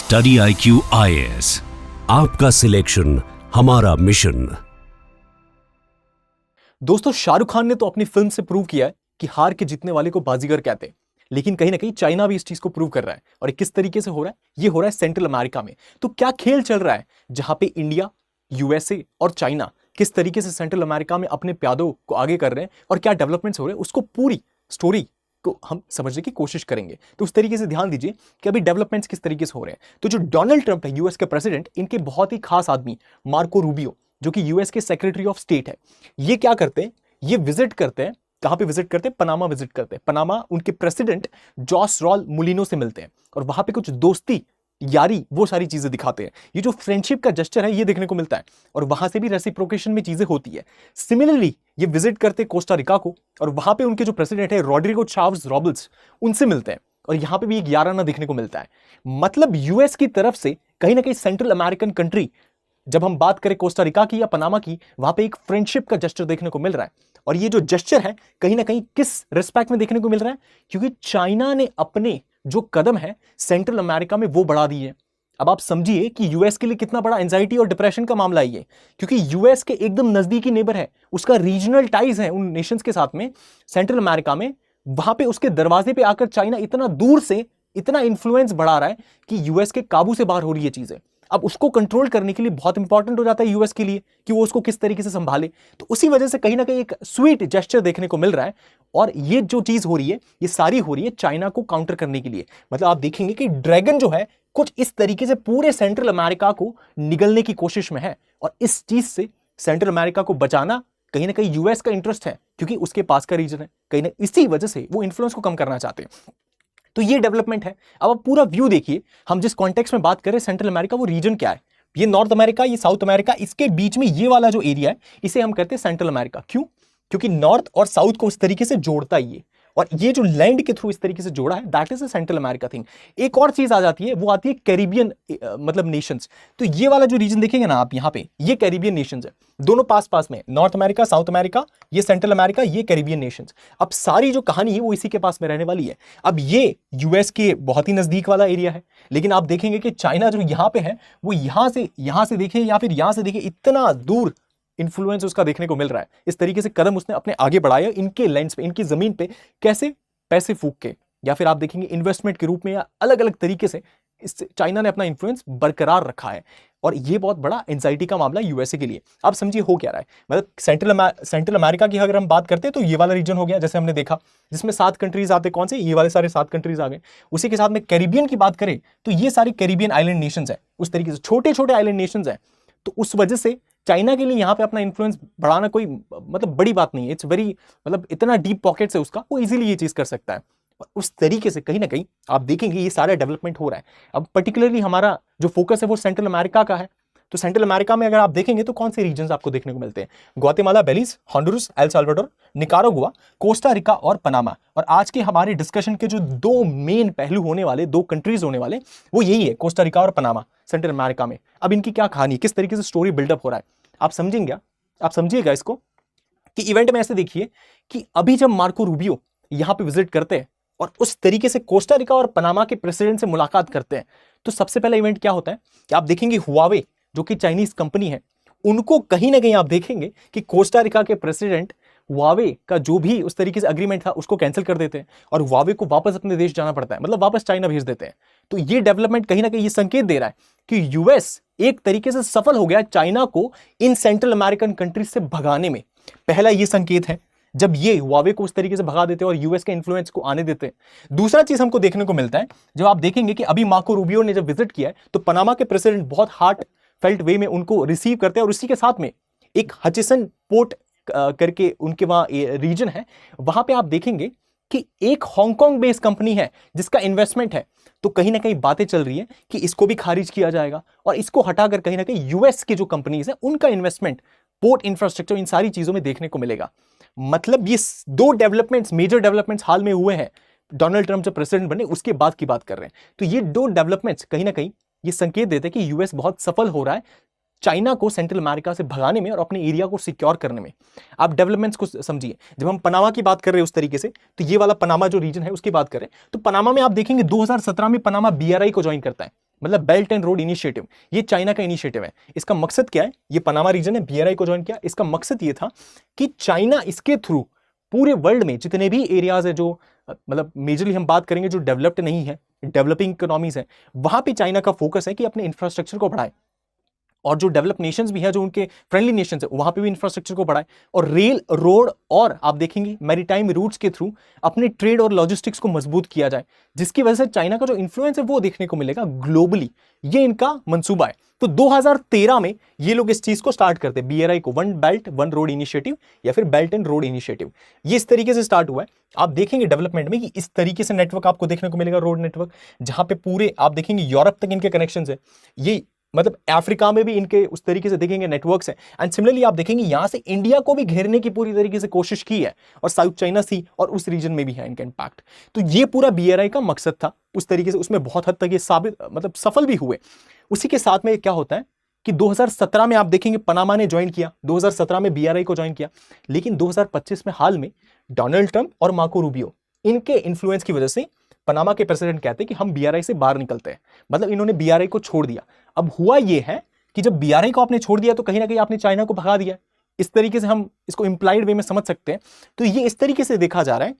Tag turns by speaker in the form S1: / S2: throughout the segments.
S1: Study IQ IAS, आपका selection हमारा mission.
S2: दोस्तों, शाहरुख खान ने तो अपनी फिल्म से प्रूव किया है कि हार के जीतने वाले को बाजीगर कहते हैं। लेकिन कहीं ना कहीं चाइना भी इस चीज को प्रूव कर रहा है। और किस तरीके से हो रहा है? ये हो रहा है सेंट्रल अमेरिका में। तो क्या खेल चल रहा है जहां पे इंडिया, USA और चाइना किस तरीके से सेंट्रल अमेरिका में अपने प्यादों को आगे कर रहे हैं और क्या डेवलपमेंट्स हो रहे हैं, उसको पूरी स्टोरी को हम समझने की कोशिश करेंगे। तो उस तरीके से ध्यान दीजिए कि अभी डेवलपमेंट्स किस तरीके से हो रहे हैं। तो जो डोनाल्ड ट्रंप है, यूएस के प्रेसिडेंट, इनके बहुत ही खास आदमी मार्को रूबियो, जो कि यूएस के सेक्रेटरी ऑफ स्टेट है, ये क्या करते हैं? ये विजिट करते हैं। कहां पे विजिट करते हैं? पनामा विजिट करते हैं। पनामा उनके प्रेसिडेंट जॉस रॉल मुलिनो से मिलते हैं और वहां पे कुछ दोस्ती, यारी, वो सारी चीजें दिखाते हैं। ये जो फ्रेंडशिप का जेस्चर है, ये देखने को मिलता है और वहां से भी रेसिप्रोकेशन में चीजें होती है। सिमिलरली ये विजिट करते कोस्टा रिका को और वहां पे उनके जो प्रेसिडेंट है रॉड्रिगो चावेज रोबल्स, उनसे मिलते हैं और यहां पे भी एक याराना देखने को मिलता है। मतलब यूएस की तरफ से कहीं ना कहीं सेंट्रल अमेरिकन कंट्री, जब हम बात करें कोस्टा रिका की या पनामा की, वहां पे एक फ्रेंडशिप का जेस्चर देखने को मिल रहा है। और ये जो जेस्चर है कहीं ना कहीं किस रिस्पेक्ट में देखने को मिल रहा है? क्योंकि चाइना ने अपने जो कदम है सेंट्रल अमेरिका में वो बढ़ा दिए। अब आप समझिए कि यूएस के लिए कितना बड़ा एंजाइटी और डिप्रेशन का मामला है ये, क्योंकि यूएस के एकदम नजदीकी नेबर है, उसका रीजनल टाइज है उन नेशंस के साथ में सेंट्रल अमेरिका में। वहां पे उसके दरवाजे पे आकर चाइना इतना दूर से इतना इन्फ्लुएंस बढ़ा रहा है कि यूएस के काबू से बाहर हो रही है चीजें। अब उसको कंट्रोल करने के लिए बहुत इंपॉर्टेंट हो जाता है यूएस के लिए कि वो उसको किस तरीके से संभाले। तो उसी वजह से कहीं ना कहीं एक स्वीट जेस्चर देखने को मिल रहा है। और ये जो चीज हो रही है, ये सारी हो रही है चाइना को काउंटर करने के लिए। मतलब आप देखेंगे कि ड्रैगन जो है कुछ इस तरीके से पूरे सेंट्रल अमेरिका को निगलने की कोशिश में है। और इस चीज से सेंट्रल अमेरिका को बचाना कहीं ना कहीं यूएस का इंटरेस्ट है, क्योंकि उसके पास का रीजन है। कहीं ना इसी वजह से वो इन्फ्लुएंस को कम करना चाहते हैं। तो ये डेवलपमेंट है। अब आप पूरा व्यू देखिए, हम जिस कॉन्टेक्स्ट में बात करें सेंट्रल अमेरिका, वो रीजन क्या है? ये नॉर्थ अमेरिका, ये साउथ अमेरिका, इसके बीच में ये वाला जो एरिया है, इसे हम कहते हैं सेंट्रल अमेरिका। क्यों? क्योंकि नॉर्थ और साउथ को उस तरीके से जोड़ता है ये, और ये जो लैंड के थ्रू इस तरीके से जोड़ा है, that is a central America thing. एक और चीज आ जाती है, वो आती है कैरिबियन मतलब नेशंस। तो ये वाला जो रीजन देखेंगे ना आप यहाँ पे, ये कैरिबियन नेशंस है, दोनों पास पास में, नॉर्थ अमेरिका, साउथ अमेरिका, ये सेंट्रल अमेरिका, ये कैरिबियन नेशंस। अब सारी जो कहानी है वो इसी के पास में रहने वाली है। अब ये यूएस के बहुत ही नजदीक वाला एरिया है, लेकिन आप देखेंगे कि चाइना जो यहाँ पे है, वो यहां से देखें या फिर यहां से देखें, इतना दूर इन्फ्लुएंस उसका देखने को मिल रहा है। इस तरीके से कदम उसने अपने आगे बढ़ाया इनके लैंड्स पे, इनकी जमीन पे, कैसे? पैसे फूक के, या फिर आप देखेंगे इन्वेस्टमेंट के रूप में, या अलग अलग तरीके से इससे चाइना ने अपना इन्फ्लुएंस बरकरार रखा है। और ये बहुत बड़ा एंजाइटी का मामला यूएसए के लिए। आप समझिए हो क्या रहा है। मतलब सेंट्रल अमेरिका की अगर हम बात करते हैं तो ये वाला रीजन हो गया, जैसे हमने देखा, जिसमें 7 कंट्रीज आते। कौन से? ये वाले सारे 7 कंट्रीज आ गए। उसी के साथ में कैरिबियन की बात करें तो ये सारी कैरिबियन आइलैंड नेशंस है, उस तरीके से छोटे छोटे आइलैंड नेशंस है। तो उस वजह से चाइना के लिए यहाँ पे अपना इन्फ्लुएंस बढ़ाना कोई मतलब बड़ी बात नहीं है। इट्स वेरी, मतलब इतना डीप पॉकेट है उसका, वो इजीली ये चीज कर सकता है। और उस तरीके से कहीं ना कहीं आप देखेंगे ये सारा डेवलपमेंट हो रहा है। अब पर्टिकुलरली हमारा जो फोकस है वो सेंट्रल अमेरिका का है। तो सेंट्रल अमेरिका में अगर आप देखेंगे तो कौन से रीजन्स आपको देखने को मिलते हैं? Guatemala, Belize, Honduras, El Salvador, Nicaragua, Costa Rica और पनामा। और आज के हमारे डिस्कशन के जो 2 मेन पहलू होने वाले, 2 कंट्रीज होने वाले, वो यही है, कोस्टा रिका और पनामा, सेंट्रल अमेरिका में। अब इनकी क्या कहानी, किस तरीके से स्टोरी बिल्डअप हो रहा है, आप समझेंगे? आप समझिएगा इसको कि इवेंट में ऐसे देखिए कि अभी जब मार्को रूबियो यहां पे विजिट करते हैं और उस तरीके से कोस्टा रिका और पनामा के प्रेसिडेंट से मुलाकात करते हैं, तो सबसे पहला इवेंट क्या होता है कि आप देखेंगे हुआवे, जो कि चाइनीज कंपनी है, उनको कहीं ना कहीं आप देखेंगे कि कोस्टा रिका के प्रेसिडेंट हुआवे का जो भी उस तरीके से अग्रीमेंट था उसको कैंसिल कर देते हैं और हुआवे को वापस अपने देश जाना पड़ता है, मतलब वापस चाइना भेज देते हैं। तो ये डेवलपमेंट कहीं ना कहीं ये संकेत दे रहा है कि यूएस एक तरीके से सफल हो गया चाइना को इन सेंट्रल अमेरिकन कंट्रीज से भगाने में। पहला ये संकेत है जब ये हुआवे को उस तरीके से भगा देते हैं और यूएस के इन्फ्लुएंस को आने देते हैं। दूसरा चीज हमको देखने को मिलता है, जब आप देखेंगे कि अभी मार्को रूबियो ने जब विजिट किया है तो पनामा के प्रेसिडेंट बहुत हार्ट फेल्ट वे में उनको रिसीव करते हैं। और उसी के साथ में एक हचिसन पोर्ट करके उनके वहां रीजन है, वहां पे आप देखेंगे कि एक हांगकांग बेस्ड कंपनी है जिसका इन्वेस्टमेंट है। तो कहीं ना कहीं बातें चल रही है कि इसको भी खारिज किया जाएगा और इसको हटाकर कहीं ना कहीं यूएस के जो कंपनीज है उनका इन्वेस्टमेंट, पोर्ट इंफ्रास्ट्रक्चर, इन सारी चीजों में देखने को मिलेगा। मतलब ये 2 डेवलपमेंट्स, मेजर डेवलपमेंट्स हाल में हुए हैं। डोनाल्ड ट्रंप जब प्रेसिडेंट बने उसके बाद की बात कर रहे हैं। तो ये 2 डेवलपमेंट्स कहीं ना कहीं ये संकेत देते हैं कि यूएस बहुत सफल हो रहा है चाइना को सेंट्रल अमेरिका से भगाने में और अपने एरिया को सिक्योर करने में। आप डेवलपमेंट्स को समझिए। जब हम पनामा की बात कर रहे हैं उस तरीके से, तो ये वाला पनामा जो रीजन है उसकी बात करें तो पनामा में आप देखेंगे 2017 में पनामा BRI को ज्वाइन करता है। मतलब बेल्ट एंड रोड इनिशिएटिव, ये चाइना का इनिशिएटिव है। इसका मकसद क्या है? ये पनामा रीजन है, बीआरआई को ज्वाइन किया। इसका मकसद ये था कि चाइना इसके थ्रू पूरे वर्ल्ड में जितने भी एरियाज है जो मतलब मेजरली हम बात करेंगे जो डेवलप्ड नहीं है, डेवलपिंग इकोनॉमीज है, वहां पे चाइना का फोकस है कि अपने इंफ्रास्ट्रक्चर को बढ़ाए, और जो डेवलप नेशंस भी है, जो उनके फ्रेंडली नेशंस है, वहां पे भी इंफ्रास्ट्रक्चर को बढ़ाए, और रेल, रोड और आप देखेंगे मैरीटाइम रूट्स के थ्रू अपने ट्रेड और लॉजिस्टिक्स को मजबूत किया जाए, जिसकी वजह से चाइना का जो इन्फ्लुएंस है वो देखने को मिलेगा ग्लोबली। ये इनका मंसूबा है। तो 2013 में ये लोग इस चीज को स्टार्ट करते हैं, बीआरआई को, one belt one road initiative या फिर बेल्ट एंड रोड इनिशिएटिव। ये इस तरीके से स्टार्ट हुआ है। आप देखेंगे डेवलपमेंट में कि इस तरीके से नेटवर्क आपको देखने को मिलेगा, रोड नेटवर्क, जहां पे पूरे आप देखेंगे यूरोप तक इनके कनेक्शंस है। ये मतलब अफ्रीका में भी इनके उस तरीके से देखेंगे नेटवर्क्स हैं। एंड सिमिलरली आप देखेंगे यहां से इंडिया को भी घेरने की पूरी तरीके से कोशिश की है, और साउथ चाइना सी और उस रीजन में भी है इनका इंपैक्ट। तो ये पूरा बीआरआई का मकसद था उस तरीके से, उसमें बहुत हद तक ये साबित मतलब सफल भी हुए। उसी के साथ में क्या होता है कि 2017 में आप देखेंगे पनामा ने ज्वाइन किया, 2017 में बीआरआई को ज्वाइन किया, लेकिन 2025 में हाल में डोनाल्ड ट्रंप और मार्को रूबियो, इनके इन्फ्लुएंस की वजह से पनामा के प्रेसिडेंट कहते हैं कि हम बीआरआई से बाहर निकलते हैं। मतलब इन्होंने बीआरआई को छोड़ दिया। अब हुआ यह है कि जब बीआरआई को आपने छोड़ दिया तो कहीं ना कहीं आपने चाइना को भगा दिया। इस तरीके से हम इसको इंप्लाइड वे में समझ सकते हैं। तो ये इस तरीके से देखा जा रहा है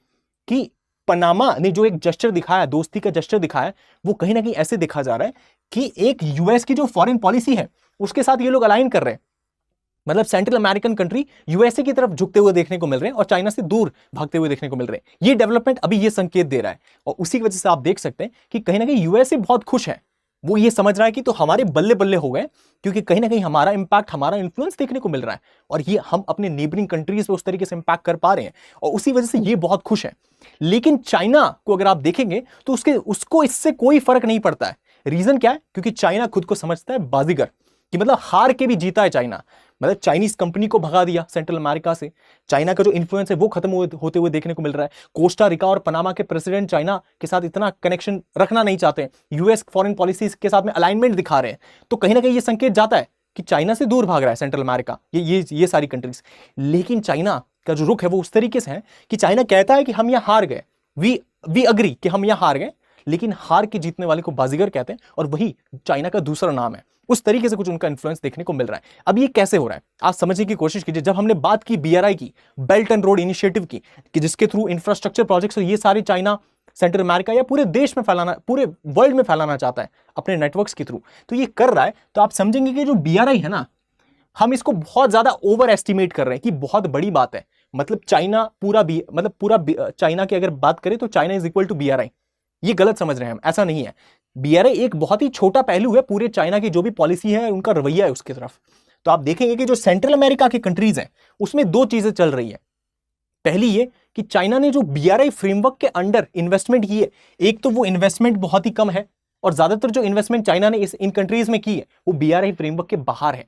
S2: कि पनामा ने जो एक जेस्चर दिखाया, दोस्ती का जेस्चर दिखाया, वो कहीं ना कहीं ऐसे देखा जा रहा है कि एक यूएस की जो फॉरेन पॉलिसी है उसके साथ ये लोग अलाइन कर रहे हैं। मतलब सेंट्रल अमेरिकन कंट्री यूएसए की तरफ झुकते हुए देखने को मिल रहे हैं और चाइना से दूर भागते हुए देखने को मिल रहे हैं। ये डेवलपमेंट अभी ये संकेत दे रहा है, और उसी की वजह से आप देख सकते हैं कि कहीं ना कहीं यूएसए बहुत खुश है। वो ये समझ रहा है कि तो हमारे बल्ले बल्ले हो गए, क्योंकि कहीं ना कहीं हमारा इंपैक्ट, हमारा इन्फ्लुएंस देखने को मिल रहा है, और ये हम अपने नेबरिंग कंट्रीज पे उस तरीके से इंपैक्ट कर पा रहे हैं, और उसी वजह से ये बहुत खुश है। लेकिन चाइना को अगर आप देखेंगे तो उसको इससे कोई फर्क नहीं पड़ता है। रीजन क्या है? क्योंकि चाइना खुद को समझता है बाजीगर, कि मतलब हार के भी जीता है चाइना। मतलब चाइनीज कंपनी को भगा दिया सेंट्रल अमेरिका से, चाइना का जो इन्फ्लुएंस है वो खत्म होते हुए देखने को मिल रहा है। कोस्टा रिका और पनामा के प्रेसिडेंट चाइना के साथ इतना कनेक्शन रखना नहीं चाहते, यूएस फॉरेन पॉलिसी के साथ में अलाइनमेंट दिखा रहे हैं। तो कहीं ना कहीं ये संकेत जाता है कि चाइना से दूर भाग रहा है सेंट्रल अमेरिका, ये सारी कंट्रीज। लेकिन चाइना का जो रुख है वो उस तरीके से है कि चाइना कहता है कि हम यहां हार गए, वी अग्री कि हम यहां हार गए, लेकिन हार के जीतने वाले को बाजीगर कहते हैं, और वही चाइना का दूसरा नाम है। उस तरीके से कुछ उनका इन्फ्लुएंस देखने को मिल रहा है। अब ये कैसे हो रहा है आप समझने की कोशिश कीजिए। जब हमने बात की बीआरआई की, बेल्ट एंड रोड इनिशिएटिव की, कि जिसके थ्रू इंफ्रास्ट्रक्चर प्रोजेक्ट्स ये सारे चाइना सेंट्रल अमेरिका या पूरे देश में फैलाना, पूरे वर्ल्ड में फैलाना चाहता है अपने नेटवर्क्स के थ्रू, तो ये कर रहा है। तो आप समझेंगे कि जो बीआरआई है ना, हम इसको बहुत ज्यादा ओवर एस्टिमेट कर रहे हैं कि बहुत बड़ी बात है। मतलब चाइना पूरा चाइना की अगर बात करें तो China is equal to BRI, ये गलत समझ रहे हैं हम, ऐसा नहीं है। बीआरआई एक बहुत ही छोटा पहलू है पूरे चाइना की जो भी पॉलिसी है, उनका रवैया है उसकी तरफ। तो आप देखेंगे कि जो सेंट्रल अमेरिका के कंट्रीज हैं उसमें दो चीजें चल रही है। पहली ये कि चाइना ने जो बीआरआई फ्रेमवर्क के अंडर इन्वेस्टमेंट की है, एक तो वो इन्वेस्टमेंट बहुत ही कम है, और ज्यादातर जो इन्वेस्टमेंट चाइना ने इन कंट्रीज में की है वो बीआरआई फ्रेमवर्क के बाहर है।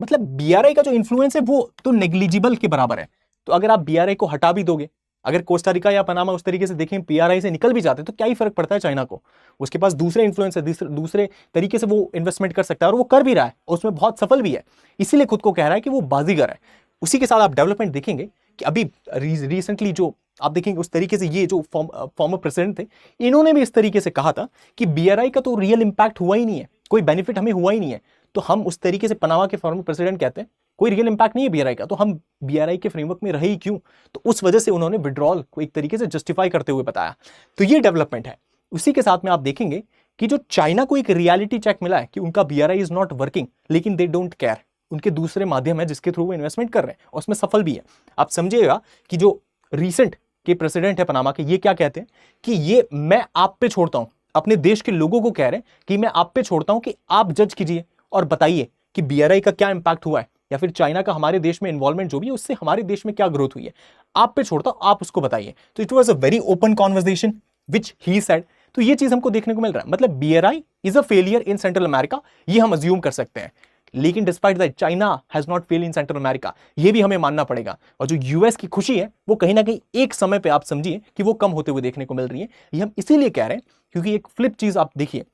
S2: मतलब बीआरआई का जो इन्फ्लुएंस है वो तो नेग्लिजिबल के बराबर है। तो अगर आप बीआरआई को हटा भी दोगे, अगर कोस्टा रिका या पनामा उस तरीके से देखें बीआरआई से निकल भी जाते तो क्या ही फर्क पड़ता है चाइना को। उसके पास दूसरे इन्फ्लुएंस है, दूसरे तरीके से वो इन्वेस्टमेंट कर सकता है, और वो कर भी रहा है, और उसमें बहुत सफल भी है। इसीलिए खुद को कह रहा है कि वो बाजीगर है। उसी के साथ आप डेवलपमेंट देखेंगे कि अभी रिसेंटली जो आप देखेंगे उस तरीके से ये जो फॉर्मर प्रेसिडेंट थे, इन्होंने भी इस तरीके से कहा था कि बीआरआई का तो रियल इंपैक्ट हुआ ही नहीं है, कोई बेनिफिट हमें हुआ ही नहीं है। तो हम उस तरीके से पनामा के फॉर्मर प्रेसिडेंट कहते हैं कोई रियल इंपैक्ट नहीं है बीआरआई का, तो हम बीआरआई के फ्रेमवर्क में रहे ही क्यों। तो उस वजह से उन्होंने विड्रॉल को एक तरीके से जस्टिफाई करते हुए बताया। तो ये डेवलपमेंट है। उसी के साथ में आप देखेंगे कि जो चाइना को एक रियलिटी चेक मिला है कि उनका बीआरआई इज नॉट वर्किंग, लेकिन दे डोंट केयर। उनके दूसरे माध्यम है जिसके थ्रू वो इन्वेस्टमेंट कर रहे हैं, और उसमें सफल भी है। आप समझिएगा कि जो रिसेंट के प्रेसिडेंट है पनामा के, ये क्या कहते हैं कि ये मैं आप पे छोड़ता हूं, अपने देश के लोगों को कह रहे हैं कि मैं आप पे छोड़ता हूं कि आप जज कीजिए और बताइए कि बीआरआई का क्या इंपैक्ट हुआ है, या फिर चाइना का हमारे देश में इन्वॉल्वमेंट जो भी है उससे हमारे देश में क्या ग्रोथ हुई है, आप पे छोड़ता हूं, आप उसको बताइए। तो it was a very open conversation which he said. तो ये चीज हमको देखने को मिल रहा है। मतलब BRI is a failure in Central America, ये हम अज्यूम कर सकते हैं, लेकिन despite that China has not fail in Central America, ये भी हमें मानना पड़ेगा। और जो यूएस की खुशी है वो कहीं ना कहीं एक समय पे आप समझिए कि वो कम होते हुए देखने को मिल रही है। ये हम इसीलिए कह रहे हैं क्योंकि एक फ्लिप चीज आप देखिए,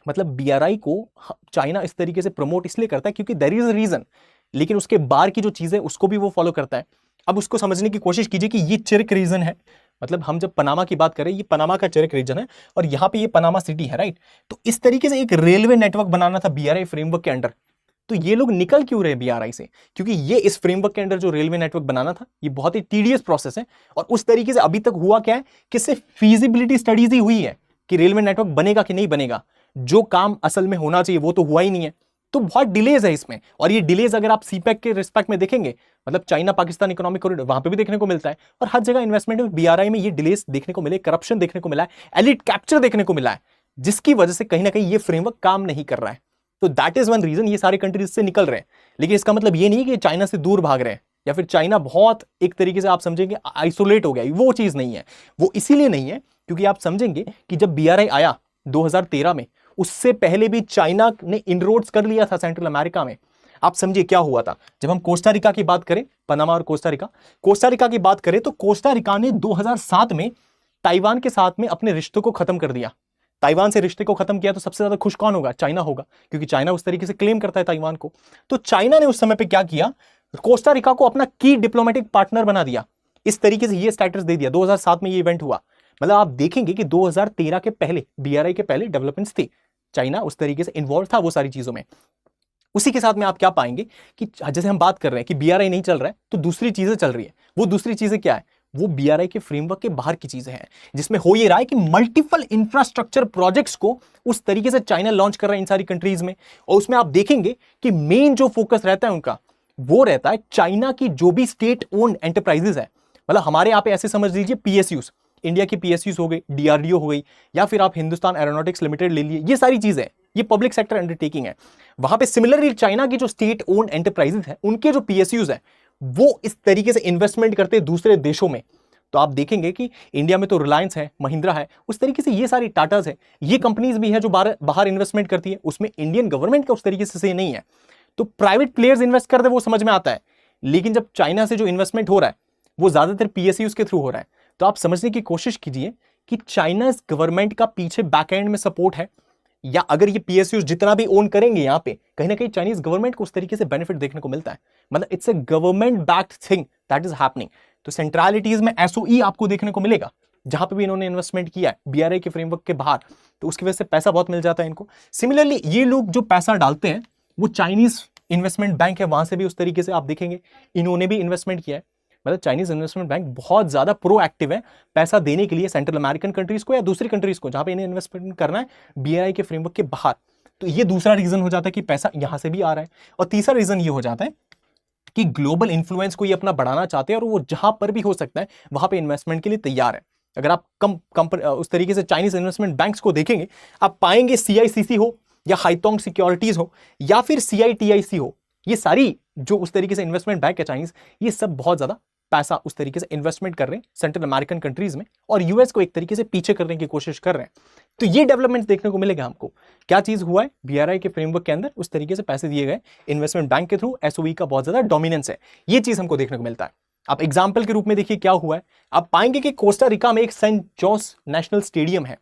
S2: मतलब बीआरआई को चाइना इस तरीके से प्रमोट इसलिए करता है क्योंकि देयर इज अ रीजन, लेकिन उसके बाहर की जो चीजें उसको भी वो फॉलो करता है। अब उसको समझने की कोशिश कीजिए कि ये चिरक रीजन है, मतलब हम जब पनामा की बात करें, ये पनामा का चरक रीजन है और यहाँ पे ये पनामा सिटी है, राइट। तो इस तरीके से एक रेलवे नेटवर्क बनाना था बीआरआई फ्रेमवर्क के अंडर। तो ये लोग निकल क्यों रहे बीआरआई से? क्योंकि ये इस फ्रेमवर्क के अंडर जो रेलवे नेटवर्क बनाना था, ये बहुत ही टीडियस प्रोसेस है। और उस तरीके से अभी तक हुआ क्या है कि सिर्फ फीजिबिलिटी स्टडीज ही हुई है कि रेलवे नेटवर्क बनेगा कि नहीं बनेगा। जो काम असल में होना चाहिए वो तो हुआ ही नहीं है। तो बहुत डिलेज है इसमें। और ये डिलेज अगर आप सीपैक के रिस्पेक्ट में देखेंगे, मतलब चाइना पाकिस्तान इकोनॉमिक कॉरिडोर, वहां पे भी देखने को मिलता है। और हर जगह इन्वेस्टमेंट में बीआरआई में ये डिलेज देखने को मिले, करप्शन देखने को मिला है, एलिट कैप्चर देखने को मिला है, जिसकी वजह से कहीं ना कहीं ये फ्रेमवर्क काम नहीं कर रहा है। तो दैट इज वन रीजन ये सारे कंट्रीज से निकल रहे हैं। लेकिन इसका मतलब ये नहीं कि चाइना से दूर भाग रहे हैं या फिर चाइना बहुत एक तरीके से आप समझेंगे आइसोलेट हो गया, वो चीज नहीं है। वो इसीलिए नहीं है क्योंकि आप समझेंगे कि जब बीआरआई आया 2013 में, उससे पहले भी चाइना ने इनरोड्स कर लिया था सेंट्रल अमेरिका में। आप समझिए क्या हुआ था। जब हम कोस्टा रिका की बात करें, पनामा और कोस्टा रिका की बात करें, तो कोस्टा रिका ने 2007 में ताइवान के साथ में अपने रिश्तों को खत्म कर दिया। ताइवान से रिश्ते को खत्म किया तो सबसे ज्यादा खुश कौन होगा? चाइना होगा, क्योंकि चाइना उस तरीके से क्लेम करता है ताइवान को। तो चाइना ने उस समय पे क्या किया, कोस्टा रिका को अपना की डिप्लोमेटिक पार्टनर बना दिया। इस तरीके से ये स्टेटस दे दिया। 2007 में ये इवेंट हुआ। मतलब आप देखेंगे कि 2013 के पहले, बीआरआई के पहले डेवलपमेंट्स थी, चाइना उस तरीके से इन्वॉल्व था वो सारी चीजों में। उसी के साथ में आप क्या पाएंगे कि जैसे हम बात कर रहे हैं कि बीआरआई नहीं चल रहा है तो दूसरी चीजें चल रही है। वो दूसरी चीजें क्या है? वो बीआरआई के फ्रेमवर्क के बाहर की चीजें हैं, जिसमें हो ये रहा है कि मल्टीपल इंफ्रास्ट्रक्चर प्रोजेक्ट्स को उस तरीके से चाइना लॉन्च कर रहा है इन सारी कंट्रीज में। और उसमें आप देखेंगे कि मेन जो फोकस रहता है उनका, वो रहता है चाइना की जो भी स्टेट ओन्ड एंटरप्राइजेस है। मतलब हमारे यहाँ पे ऐसे समझ लीजिए पीएसयूज, इंडिया की पीएसयूज हो गई, डीआरडीओ हो गई, या फिर आप हिंदुस्तान एरोनॉटिक्स लिमिटेड ले लिए, ये सारी चीजें, ये पब्लिक सेक्टर अंडरटेकिंग है। वहां पे सिमिलरली चाइना की जो स्टेट ओन्ड एंटरप्राइजेस है, उनके जो पीएसयूज है, वो इस तरीके से इन्वेस्टमेंट करते हैं दूसरे देशों में। तो आप देखेंगे कि इंडिया में तो रिलायंस है, महिंद्रा है, उस तरीके से ये सारी टाटास है, ये कंपनीज भी है जो बाहर इन्वेस्टमेंट करती है। उसमें इंडियन गवर्नमेंट का उस तरीके से नहीं है। तो प्राइवेट प्लेयर्स इन्वेस्ट करते वो समझ में आता है। लेकिन जब चाइना से जो इन्वेस्टमेंट हो रहा है वो ज्यादातर पीएसयूज के थ्रू हो रहा है। तो आप समझने की कोशिश कीजिए कि चाइना गवर्नमेंट का पीछे बैकएंड में सपोर्ट है, या अगर ये पीएसयूज जितना भी ओन करेंगे यहाँ पे, कहीं ना कहीं चाइनीज गवर्नमेंट को उस तरीके से बेनिफिट देखने को मिलता है। मतलब it's a government backed thing that is happening. तो सेंट्रलिटीज में एसओई आपको देखने को मिलेगा, जहां पे भी इन्होंने इन्वेस्टमेंट किया है बीआरआई के फ्रेमवर्क के बाहर, तो उसकी वजह से पैसा बहुत मिल जाता है इनको। सिमिलरली ये लोग जो पैसा डालते हैं वो चाइनीज इन्वेस्टमेंट बैंक है, वहां से भी उस तरीके से आप देखेंगे इन्होंने भी इन्वेस्टमेंट किया है। मतलब चाइनीज इन्वेस्टमेंट बैंक बहुत ज्यादा प्रोएक्टिव है पैसा देने के लिए सेंट्रल अमेरिकन कंट्रीज को या दूसरी कंट्रीज को जहां पे इन्हें इन्वेस्टमेंट करना है बीआरआई के फ्रेमवर्क के बाहर। तो ये दूसरा रीजन हो जाता है कि पैसा यहां से भी आ रहा है। और तीसरा रीजन ये हो जाता है कि ग्लोबल इन्फ्लुएंस को ये अपना बढ़ाना चाहते हैं और वो जहां पर भी हो सकता है वहां पे इन्वेस्टमेंट के लिए तैयार है। अगर आप उस तरीके से चाइनीज इन्वेस्टमेंट बैंक्स को देखेंगे, आप पाएंगे सीआईसीसी हो या हाइटोंग सिक्योरिटीज हो या फिर सीआईटीआईसी हो, ये सारी जो उस तरीके से इन्वेस्टमेंट बैंक है चाइनीज, ये सब बहुत ज्यादा पैसा उस तरीके से इन्वेस्टमेंट कर रहे हैं सेंट्रल अमेरिकन कंट्रीज में और यूएस को एक तरीके से पीछे करने की कोशिश कर रहे हैं। तो ये डेवलपमेंट देखने को मिलेगा हमको। क्या चीज हुआ है? बीआरआई के फ्रेमवर्क के अंदर उस तरीके से पैसे दिए गए इन्वेस्टमेंट बैंक के थ्रू, एसओई का बहुत ज्यादा डोमिनेंस है, ये चीज हमको देखने को मिलता है। आप एग्जाम्पल के रूप में देखिए क्या हुआ है। आप पाएंगे कि कोस्टा रिका में एक सेंट जॉस नेशनल स्टेडियम है।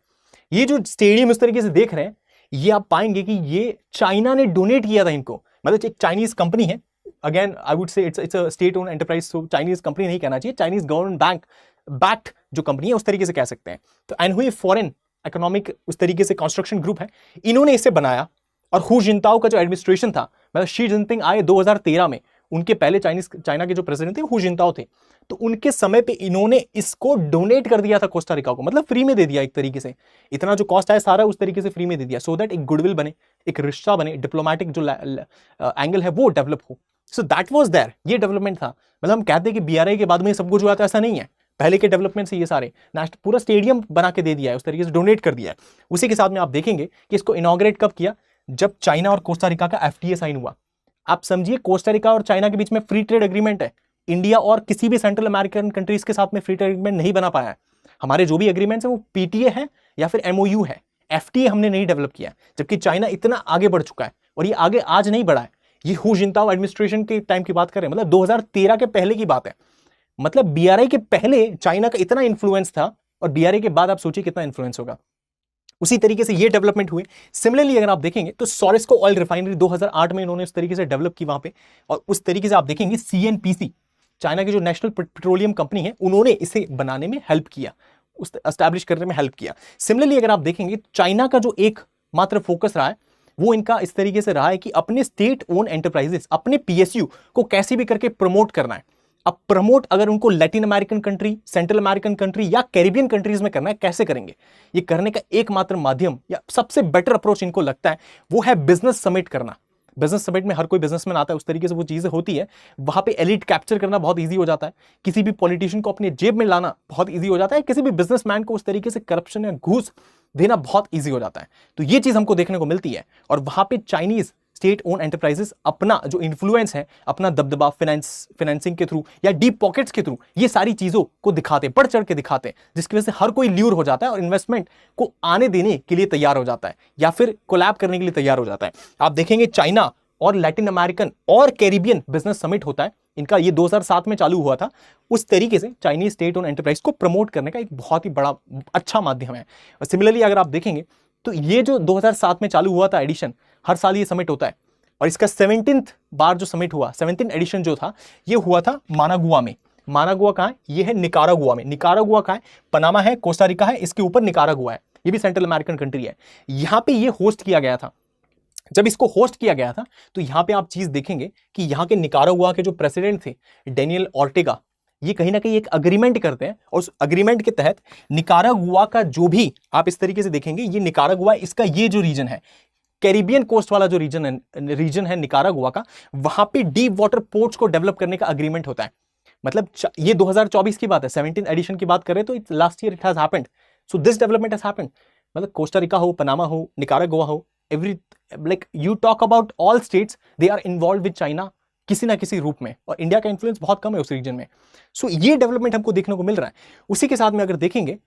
S2: ये जो स्टेडियम इस तरीके से देख रहे हैं, ये आप पाएंगे कि ये चाइना ने डोनेट किया था इनको। मतलब एक चाइनीज कंपनी है, again I would say it's a state own enterprise, so Chinese company नहीं कहना चाहिए, चाइनीज गवर्नमेंट बैंक बैक्ड जो कंपनी है उस तरीके से कह सकते हैं। तो एनहुई फॉरेन इकोनॉमिक उस तरीके से कंस्ट्रक्शन ग्रुप है, इन्होंने इसे बनाया। और हु जिनताओ का जो एडमिनिस्ट्रेशन था, मतलब शी जिनपिंग आए 2013 में, उनके पहले चाइना के जो प्रेसिडेंट थे हु जिनताओ थे, तो उनके समय पे इन्होंने इसको डोनेट कर दिया था कोस्टा रिका को, मतलब फ्री में दे दिया एक तरीके से। इतना जो कॉस्ट आया सारा उस तरीके से फ्री में दे दिया, सो दैट एक गुडविल बने, एक रिश्ता बने, डिप्लोमेटिक जो एंगल है वो डेवलप हो। सो दैट वाज देयर, ये डेवलपमेंट था। मतलब हम कहते हैं कि बीआरआई के बाद में सब कुछ हुआ था, ऐसा नहीं है। पहले के डेवलपमेंट से ये सारे पूरा स्टेडियम बना के दे दिया है, उस तरीके से डोनेट कर दिया है। उसी के साथ में आप देखेंगे कि इसको इनॉग्रेट कब किया, जब चाइना और कोस्टा रिका का एफटीए साइन हुआ। आप समझिए कोस्टा रिका और चाइना के बीच में फ्री ट्रेड एग्रीमेंट है, इंडिया और किसी भी सेंट्रल अमेरिकन कंट्रीज के साथ में फ्री ट्रेड एग्रीमेंट नहीं बना पाया है। हमारे जो भी एग्रीमेंट्स है वो पीटीए है या फिर एमओयू है, एफटीए हमने नहीं डेवलप किया, जबकि चाइना इतना आगे बढ़ चुका है। और ये आगे आज नहीं बढ़ा है, ये हु जिनताओ एडमिनिस्ट्रेशन के टाइम की बात कर रहे हैं, मतलब 2013 के पहले की बात है। मतलब बीआरआई के पहले चाइना का इतना इन्फ्लुएंस था और बीआरआई के बाद आप सोचिए कितना इन्फ्लुएंस होगा। उसी तरीके से ये डेवलपमेंट हुए। सिमिलरली अगर आप देखेंगे तो सॉरेस्को ऑयल रिफाइनरी 2008 में इन्होंने उस तरीके से डेवलप की वहां पे, और उस तरीके से आप देखेंगे सीएनपीसी चाइना की जो नेशनल पेट्रोलियम कंपनी है उन्होंने इसे बनाने में हेल्प किया, उस एस्टैब्लिश करने में हेल्प किया। सिमिलरली अगर आप देखेंगे चाइना का जो एक मात्र फोकस रहा है वो इनका इस तरीके से रहा है कि अपने स्टेट ओन एंटरप्राइजेस, अपने पीएसयू को कैसे भी करके प्रमोट करना है। अब प्रमोट अगर उनको Latin American country, central American country या कैरिबियन कंट्रीज में करना है, कैसे करेंगे? ये करने का एकमात्र माध्यम या सबसे बेटर अप्रोच इनको लगता है वो है बिजनेस समिट करना। बिजनेस समिट में हर कोई बिजनेसमैन आता है, उस तरीके से वो चीजें होती है, वहां पे एलिट कैप्चर करना बहुत इजी हो जाता है, किसी भी पॉलिटिशियन को अपने जेब में लाना बहुत इजी हो जाता है, किसी भी बिजनेसमैन को उस तरीके से करप्शन या घूस देना बहुत इजी हो जाता है। तो ये चीज हमको देखने को मिलती है और वहां पे चाइनीज स्टेट ओन एंटरप्राइजेस अपना जो इन्फ्लुएंस है, अपना दबदबा फाइनेंसिंग के थ्रू या डीप पॉकेट्स के थ्रू ये सारी चीजों को दिखाते, बढ़ चढ़ के दिखाते हैं, जिसकी वजह से हर कोई ल्यूर हो जाता है और इन्वेस्टमेंट को आने देने के लिए तैयार हो जाता है या फिर कोलैब करने के लिए तैयार हो जाता है। आप देखेंगे चाइना और लैटिन अमेरिकन और कैरिबियन बिजनेस समिट होता है, इनका ये 2007 में चालू हुआ था। उस तरीके से चाइनीज स्टेट ओन एंटरप्राइज को प्रमोट करने का एक बहुत ही बड़ा अच्छा माध्यम है। और सिमिलरली अगर आप देखेंगे तो ये जो 2007 में चालू हुआ था एडिशन, हर साल ये समिट होता है और इसका 17th बार जो समिट हुआ, 17th एडिशन जो था ये हुआ था मानागुआ में। मानागुआ कहाँ है? ये है निकारागुआ में। निकारागुआ कहाँ है? पनामा है, कोस्टा रिका है, इसके ऊपर निकारागुआ है, ये भी सेंट्रल अमेरिकन कंट्री है। यहां पे ये होस्ट किया गया था। जब इसको होस्ट किया गया था तो यहां पे आप चीज देखेंगे कि यहां के निकारागुआ के जो प्रेसिडेंट थे डेनियल ऑर्टेगा, ये कहीं ना कहीं एक अग्रीमेंट करते हैं और उस अग्रीमेंट के तहत निकारागुआ का जो भी आप इस तरीके से देखेंगे, ये निकारागुआ, इसका ये जो रीजन है कैरिबियन कोस्ट वाला जो रीजन है निकारागुआ का, वहां पे डीप वाटर पोर्ट्स को डेवलप करने का अग्रीमेंट होता है। मतलब ये 2024 की बात है, 17th एडिशन की बात करें तो last year it has happened. So this development has happened. मतलब कोस्टा रिका हो, पनामा हो, निकारागुआ हो, every like you talk about all states, they are involve with China किसी ना किसी रूप में, और इंडिया का इन्फ्लुएंस बहुत कम है उस रीजन में। सो ये डेवलपमेंट हमको देखने को मिल रहा है। उसी के साथ में अगर देखेंगे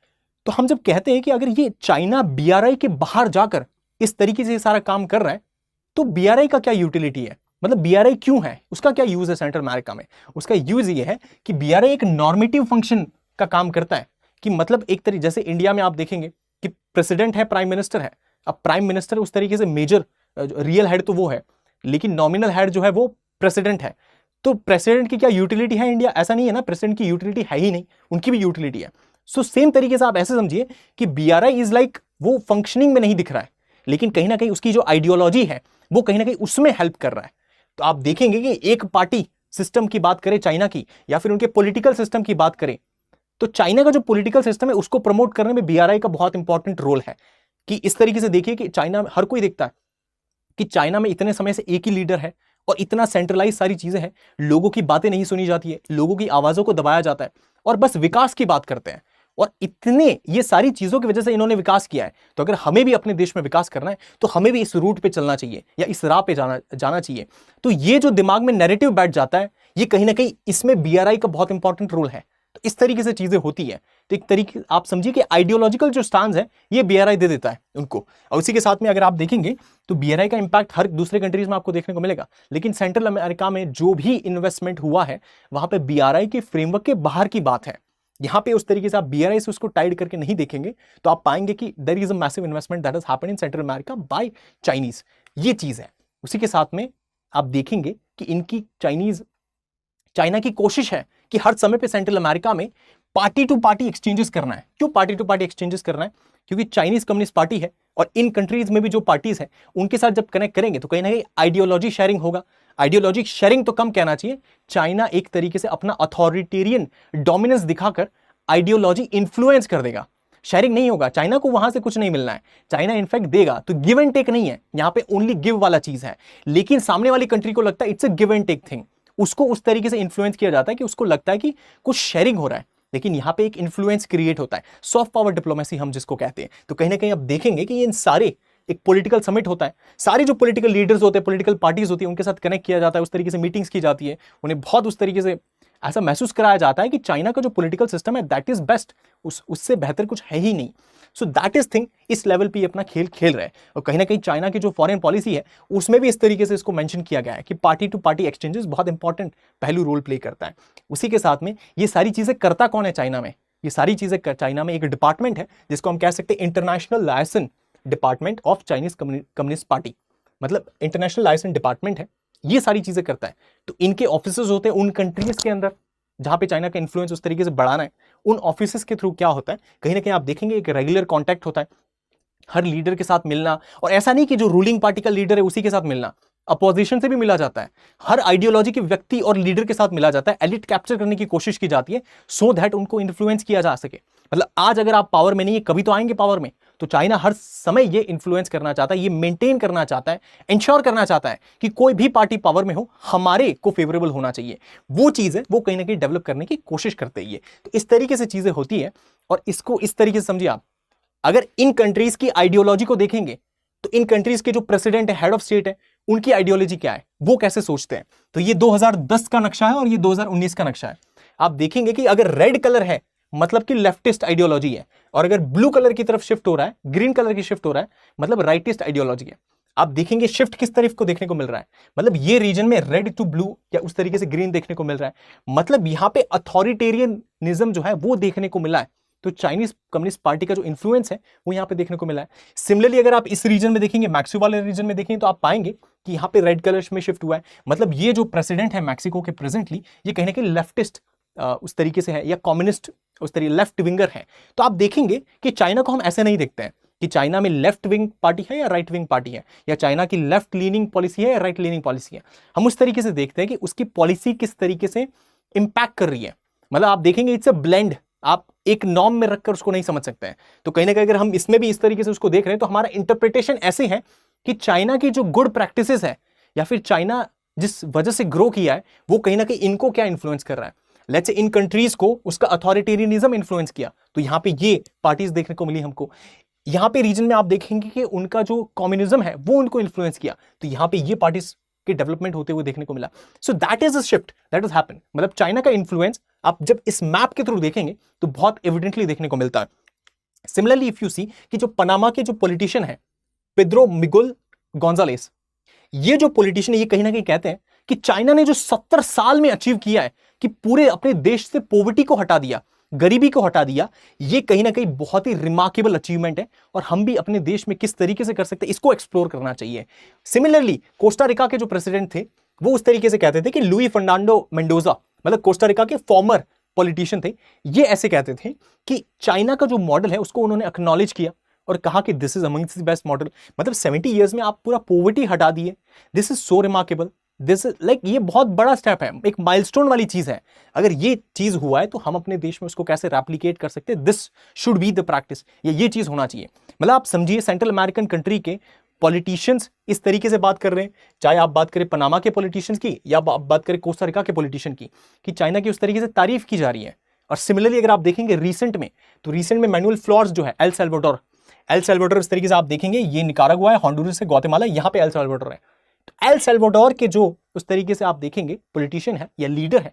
S2: तो हम जब कहते हैं कि अगर ये चाइना बीआरआई के बाहर जाकर इस तरीके से सारा काम कर रहा है तो बीआरआई का क्या यूटिलिटी है? मतलब बीआरआई क्यों है, उसका क्या यूज है सेंट्रल अमेरिका में? उसका यूज ये है कि बीआरआई एक नॉर्मेटिव फंक्शन का काम करता है कि मतलब एक तरीके, जैसे इंडिया में आप देखेंगे कि प्रेसिडेंट है, प्राइम मिनिस्टर है। अब प्राइम मिनिस्टर उस तरीके से मेजर रियल हेड तो वो है, लेकिन नॉमिनल हेड जो है वो प्रेसिडेंट है। तो प्रेसिडेंट की क्या यूटिलिटी है इंडिया? ऐसा नहीं है ना, प्रेसिडेंट की यूटिलिटी है ही नहीं, उनकी भी यूटिलिटी है। सो सेम तरीके से आप ऐसे समझिए कि बीआरआई इज लाइक वो फंक्शनिंग में नहीं दिख रहा है, लेकिन कहीं ना कहीं उसकी जो आइडियोलॉजी है वो कहीं ना कहीं उसमें हेल्प कर रहा है। तो आप देखेंगे कि एक पार्टी सिस्टम की बात करें चाइना की, या फिर उनके पॉलिटिकल सिस्टम की बात करें, तो चाइना का जो पॉलिटिकल सिस्टम है उसको प्रमोट करने में बीआरआई का बहुत इंपॉर्टेंट रोल है। कि इस तरीके से देखिए कि चाइना, हर कोई देखता है कि चाइना में इतने समय से एक ही लीडर है और इतना सेंट्रलाइज सारी चीजें हैं, लोगों की बातें नहीं सुनी जाती है, लोगों की आवाजों को दबाया जाता है और बस विकास की बात करते हैं। और इतने ये सारी चीजों की वजह से इन्होंने विकास किया है। तो अगर हमें भी अपने देश में विकास करना है तो हमें भी इस रूट पे चलना चाहिए या इस राह पे जाना चाहिए। तो ये जो दिमाग में नैरेटिव बैठ जाता है, ये कहीं ना कहीं इसमें बीआरआई का बहुत इंपॉर्टेंट रोल है। तो इस तरीके से चीजें होती है। तो एक तरीके आप समझिए कि आइडियोलॉजिकल जो स्टांस है ये बीआरआई दे देता है उनको। और उसी के साथ में अगर आप देखेंगे तो बीआरआई का इंपैक्ट हर दूसरे कंट्रीज में आपको देखने को मिलेगा, लेकिन सेंट्रल अमेरिका में जो भी इन्वेस्टमेंट हुआ है वहां पे बीआरआई के फ्रेमवर्क के बाहर की बात है। यहां पे उस तरीके से आप बीआरआई से उसको टाइड करके नहीं देखेंगे तो आप पाएंगे कि there is a massive investment that has happened in Central America by Chinese. ये चीज है। उसी के साथ में आप देखेंगे कि इनकी चाइना की कोशिश है कि हर समय पे सेंट्रल अमेरिका में पार्टी टू पार्टी एक्सचेंजेस करना है। क्यों पार्टी टू पार्टी एक्सचेंजेस करना है? क्योंकि चाइनीज कम्युनिस्ट पार्टी है और इन कंट्रीज में भी जो पार्टीज है उनके साथ जब कनेक्ट करेंगे तो कहीं ना कहीं आइडियोलॉजी शेयरिंग होगा। आइडियोलॉजी शेयरिंग तो कम कहना चाहिए, चाइना एक तरीके से अपना अथॉरिटेरियन डोमिनेंस दिखाकर आइडियोलॉजी इन्फ्लुएंस कर देगा। शेयरिंग नहीं होगा, चाइना को वहां से कुछ नहीं मिलना है, चाइना इनफैक्ट देगा। तो गिव एंड टेक नहीं है यहां पे, ओनली गिव वाला चीज है। लेकिन सामने वाली कंट्री को लगता है it's a give and take thing, उसको उस तरीके से इन्फ्लुएंस किया जाता है कि उसको लगता है कि कुछ शेयरिंग हो रहा है, लेकिन यहां पे एक इन्फ्लुएंस क्रिएट होता है, सॉफ्ट पावर डिप्लोमेसी हम जिसको कहते हैं। तो कहीं ना कहीं आप देखेंगे कि इन सारे एक पॉलिटिकल समिट होता है, सारे जो पॉलिटिकल लीडर्स होते हैं, पॉलिटिकल पार्टीज होती है, उनके साथ कनेक्ट किया जाता है, उस तरीके से मीटिंग्स की जाती है, उन्हें बहुत उस तरीके से ऐसा महसूस कराया जाता है कि चाइना का जो पॉलिटिकल सिस्टम है दैट इज बेस्ट, उससे बेहतर कुछ है ही नहीं। सो दैट इज थिंग, इस लेवल पे अपना खेल खेल रहा है। और कहीं ना कहीं चाइना की जो फॉरेन पॉलिसी है उसमें भी इस तरीके से इसको मेंशन किया गया है कि पार्टी टू पार्टी एक्सचेंजेस बहुत इंपॉर्टेंट पहलू रोल प्ले करता है। उसी के साथ में ये सारी चीजें करता कौन है चाइना में? ये सारी चीजें चाइना में एक डिपार्टमेंट है जिसको हम कह सकते हैं international licence department of Chinese communist party, मतलब इंटरनेशनल लाइसेंस डिपार्टमेंट है, ये सारी चीजें करता है। तो इनके ऑफिसेज होते हैं उन कंट्रीज के अंदर जहां पे चाइना का इन्फ्लुएंस उस तरीके से बढ़ाना है, उन ऑफिसेस के थ्रू क्या होता है, कहीं ना कहीं आप देखेंगे एक रेगुलर कांटेक्ट होता है, हर लीडर के साथ मिलना, और ऐसा नहीं कि जो रूलिंग पार्टी का लीडर है उसी के साथ मिलना, अपोजिशन से भी मिला जाता है, हर आइडियोलॉजी के व्यक्ति और लीडर के साथ मिला जाता है, एलिट कैप्चर करने की कोशिश की जाती है सो दैट उनको इन्फ्लुएंस किया जा सके। मतलब आज अगर आप पावर में नहीं है, कभी तो आएंगे पावर में, तो चाइना हर समय ये इन्फ्लुएंस करना चाहता है, ये मेंटेन करना चाहता है, इंश्योर करना चाहता है कि कोई भी पार्टी पावर में हो हमारे को फेवरेबल होना चाहिए। वो चीज है वो कहीं ना कहीं डेवलप करने की कोशिश करते हैं। तो इस तरीके से चीजें होती है, और इसको इस तरीके से समझिए आप, अगर इन कंट्रीज की आइडियोलॉजी को देखेंगे तो इन कंट्रीज के जो प्रेसिडेंट है, हेड ऑफ स्टेट है, उनकी आइडियोलॉजी क्या है, वो कैसे सोचते हैं। तो ये 2010 का नक्शा है और ये 2019 का नक्शा है। आप देखेंगे कि अगर रेड कलर है मतलब कि लेफ्टिस्ट आइडियोलॉजी है, और अगर ब्लू कलर की तरफ शिफ्ट हो रहा है, ग्रीन कलर की शिफ्ट हो रहा है, मतलब राइटिस्ट आइडियोलॉजी है। आप देखेंगे शिफ्ट किस तरफ को देखने को मिल रहा है, मतलब ये रीजन में रेड टू ब्लू या उस तरीके से ग्रीन देखने को मिल रहा है, मतलब यहां पे अथॉरिटेरियनिज्म जो है वो देखने को मिला है। तो चाइनीज कम्युनिस्ट पार्टी का जो इन्फ्लुएंस है वो यहां पे देखने को मिला है। सिमिलरली अगर आप इस रीजन में देखेंगे, मैक्सिको वाले रीजन में देखेंगे, तो आप पाएंगे कि यहां पे रेड कलर में शिफ्ट हुआ है, मतलब ये जो प्रेसिडेंट है मैक्सिको के प्रेजेंटली, ये कहीं ना कहीं लेफ्टिस्ट उस तरीके से है, या कम्युनिस्ट उस तरीके लेफ्ट विंगर है। तो आप देखेंगे कि चाइना को हम ऐसे नहीं देखते हैं कि चाइना में लेफ्ट विंग पार्टी है या राइट विंग पार्टी है, या चाइना की लेफ्ट लीनिंग पॉलिसी है या राइट लीनिंग पॉलिसी है। हम उस तरीके से देखते हैं कि उसकी पॉलिसी किस तरीके से इंपैक्ट कर रही है। मतलब आप देखेंगे इट्स अ ब्लेंड, आप एक नॉर्म में रखकर उसको नहीं समझ सकते हैं। तो कहीं ना कहीं अगर हम इसमें भी इस तरीके से उसको देख रहे हैं तो हमारा इंटरप्रिटेशन ऐसे है कि चाइना की जो गुड प्रैक्टिसेस है, या फिर चाइना जिस वजह से ग्रो किया है, वो कहीं ना कहीं इनको क्या इन्फ्लुएंस कर रहा है। लेट्स से इन कंट्रीज को उसका अथॉरिटेरियनिज्म इन्फ्लुएंस किया, तो यहां पे ये पार्टीज देखने को मिली हमको। यहां पे रीजन में आप देखेंगे कि उनका जो कम्युनिज्म है वो उनको इन्फ्लुएंस किया, तो यहां पे ये पार्टीज के डेवलपमेंट होते हुए देखने को मिला। सो that is a shift that is happen. मतलब चाइना का इन्फ्लुएंस आप जब इस मैप के थ्रू देखेंगे तो बहुत एविडेंटली देखने को मिलता है। सिमिलरली इफ यू सी कि जो पनामा के जो पॉलिटिशियन है पेड्रो मिगुल गोंजालेस, ये जो पॉलिटिशियन है, ये कहीं ना कहीं कहते हैं कि चाइना ने जो 70 साल में अचीव किया है कि पूरे अपने देश से पॉवर्टी को हटा दिया, गरीबी को हटा दिया, ये कहीं ना कहीं बहुत ही रिमार्केबल अचीवमेंट है, और हम भी अपने देश में किस तरीके से कर सकते हैं इसको एक्सप्लोर करना चाहिए। सिमिलरली कोस्टा रिका के जो प्रेसिडेंट थे वो उस तरीके से कहते थे कि लुई फर्नांडो मेंडोजा, मतलब कोस्टा रिका के फॉर्मर पॉलिटिशियन थे, ये ऐसे कहते थे कि चाइना का जो मॉडल है उसको उन्होंने एक्नॉलेज किया और कहा कि this is amongst the best model. मतलब 70 इयर्स में आप पूरा पॉवर्टी हटा दिए, this is so remarkable, this is like ये बहुत बड़ा स्टेप है, एक माइलस्टोन वाली चीज है। अगर ये चीज हुआ है तो हम अपने देश में उसको कैसे रेप्लिकेट कर सकते हैं, this should be the practice, ये चीज होना चाहिए। मतलब आप समझिए सेंट्रल अमेरिकन कंट्री के पॉलिटिशियंस इस तरीके से बात कर रहे हैं, चाहे आप बात करें पनामा के पॉलिटिशियंस की या आप बात करें कोस्टा रिका के पॉलिटिशियन की, कि चाइना की उस तरीके से तारीफ की जा रही है। और सिमिलरली अगर आप देखेंगे रिसेंट में, तो रिसेंट में मैनुअल फ्लोर्स जो है एल सल्वाडोर इस तरीके से आप देखेंगे, ये निकारागुआ है, होंडुरस है, ग्वाटेमाला, यहां पे एल सल्वाडोर है। तो एल सल्वाडोर के जो उस तरीके से आप देखेंगे पॉलिटिशियन है या लीडर है,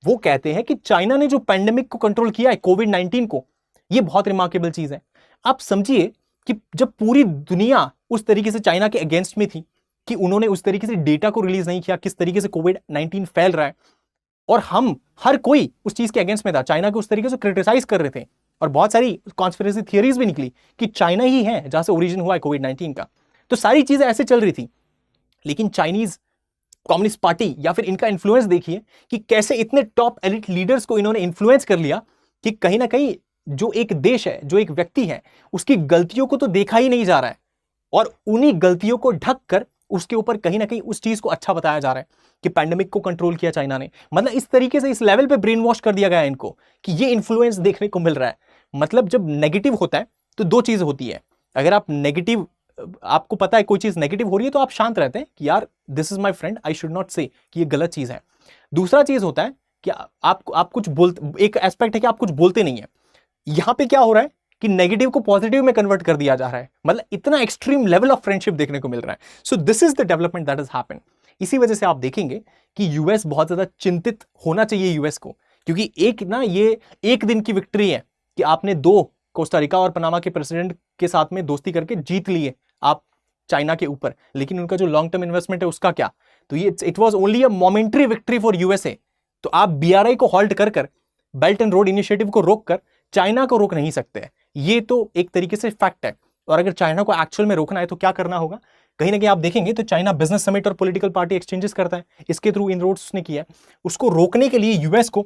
S2: वो कहते हैं कि चाइना ने जो पैंडेमिक को कंट्रोल किया है, कोविड-19 को, ये बहुत रिमार्केबल चीज है। आप समझिए कि जब पूरी दुनिया उस तरीके से चाइना के अगेंस्ट में थी कि उन्होंने उस तरीके से डेटा को रिलीज नहीं किया, किस तरीके से कोविड-19 फैल रहा है, और हम हर कोई उस चीज के अगेंस्ट में था, चाइना को उस तरीके से क्रिटिसाइज कर रहे थे, और बहुत सारी कॉन्स्पिरेसी थियरीज भी निकली कि चाइना ही है जहां से ओरिजिन हुआ है कोविड-19 का। तो सारी चीजें ऐसे चल रही थी, लेकिन चाइनीज कम्युनिस्ट पार्टी या फिर इनका इन्फ्लुएंस देखिए कि कैसे इतने टॉप एलिट लीडर्स को इन्होंने इन्फ्लुएंस कर लिया कि कहीं ना कहीं जो एक देश है, जो एक व्यक्ति है, उसकी गलतियों को तो देखा ही नहीं जा रहा है, और उन्हीं गलतियों को ढक कर उसके ऊपर कहीं ना कहीं उस चीज को अच्छा बताया जा रहा है कि पैंडेमिक को कंट्रोल किया चाइना ने। मतलब इस तरीके से इस लेवल पे ब्रेन वॉश कर दिया गया है इनको कि ये इन्फ्लुएंस देखने को मिल रहा है। मतलब जब नेगेटिव होता है तो दो चीज होती है, अगर आप नेगेटिव, आपको पता है कोई चीज नेगेटिव हो रही है तो आप शांत रहते हैं कि यार this is my friend, I should not से कि ये गलत चीज है। दूसरा चीज होता है कि आप कुछ बोलते, एक एस्पेक्ट है कि आप कुछ बोलते नहीं है। यहां पे क्या हो रहा है कि नेगेटिव को पॉजिटिव में कन्वर्ट कर दिया जा रहा है, मतलब इतना एक्सट्रीम लेवल ऑफ फ्रेंडशिप देखने को मिल रहा है। So this is the development that has happened. इसी वजह से आप देखेंगे कि यूएस बहुत ज्यादा चिंतित होना चाहिए यूएस को, क्योंकि एक ना ये एक दिन की विक्ट्री है कि आपने दो कोस्टा रिका और पनामा के प्रेसिडेंट के साथ में दोस्ती करके जीत लिए आप चाइना के ऊपर, लेकिन उनका जो लॉन्ग टर्म इन्वेस्टमेंट है उसका क्या। तो ये it was only a momentary victory for USA. तो आप बीआरआई को हॉल्ट कर बेल्ट एंड रोड इनिशिएटिव को रोककर चाइना को रोक नहीं सकते। ये तो एक तरीके से फैक्ट है, और अगर चाइना को एक्चुअल में रोकना है तो क्या करना होगा। कहीं ना कहीं आप देखेंगे तो चाइना बिजनेस समिट और पॉलिटिकल पार्टी एक्सचेंजेस करता है, इसके थ्रू इनरोड्स उसने किया है। उसको रोकने के लिए यूएस को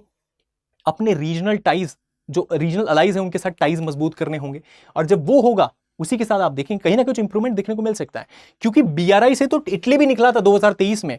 S2: अपने रीजनल टाइज, जो रीजनल अलाइज है उनके साथ टाइज मजबूत करने होंगे, और जब वो होगा उसी के साथ आप देखेंगे कहीं ना कुछ इंप्रूवमेंट देखने को मिल सकता है। क्योंकि बीआरआई से तो इटली भी निकला था 2023 में,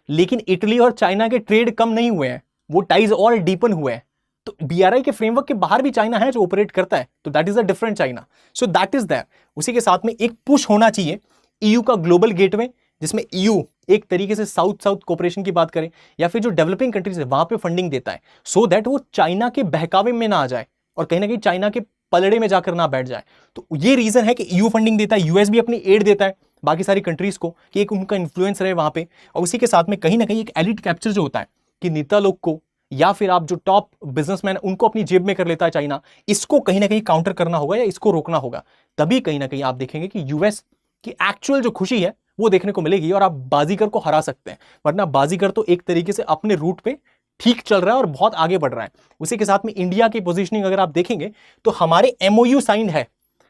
S2: लेकिन इटली और चाइना के ट्रेड कम नहीं हुए हैं, वो टाइज और डीपन हुए हैं। तो बीआरआई के फ्रेमवर्क के बाहर भी चाइना है जो ऑपरेट करता है, तो that is a different China. So that is there. उसी के साथ में एक पुश होना चाहिए ईयू का ग्लोबल गेटवे, जिसमें ईयू एक तरीके से साउथ साउथ कोऑपरेशन की बात करें या फिर जो डेवलपिंग कंट्रीज है वहां पे फंडिंग देता है, सो दैट वो चाइना के बहकावे में ना आ जाए और कहीं ना कहीं चाइना के पलड़े में जाकर ना बैठ जाए। तो ये रीजन है कि ईयू फंडिंग देता है, यूएस भी अपनी एड देता है बाकी सारी कंट्रीज को कि एक उनका इन्फ्लुएंस रहे वहां पे। और उसी के साथ में कहीं ना कहीं एक एलिट कैप्चर जो होता है कि नेता लोग को या फिर आप जो टॉप बिजनेसमैन उनको अपनी जेब में कर लेता है चाइना, इसको कहीं ना कहीं काउंटर करना होगा या इसको रोकना होगा। तभी कहीं ना कहीं आप देखेंगे कि यूएस की एक्चुअल जो खुशी है वो देखने को मिलेगी और आप बाजीगर को हरा सकते हैं। वरना बाजीगर तो एक तरीके से अपने रूट पे ठीक चल रहा है और बहुत आगे बढ़ रहा है। उसी के साथ में इंडिया की पोजीशनिंग अगर आप देखेंगे तो हमारे एमओयू साइंड है,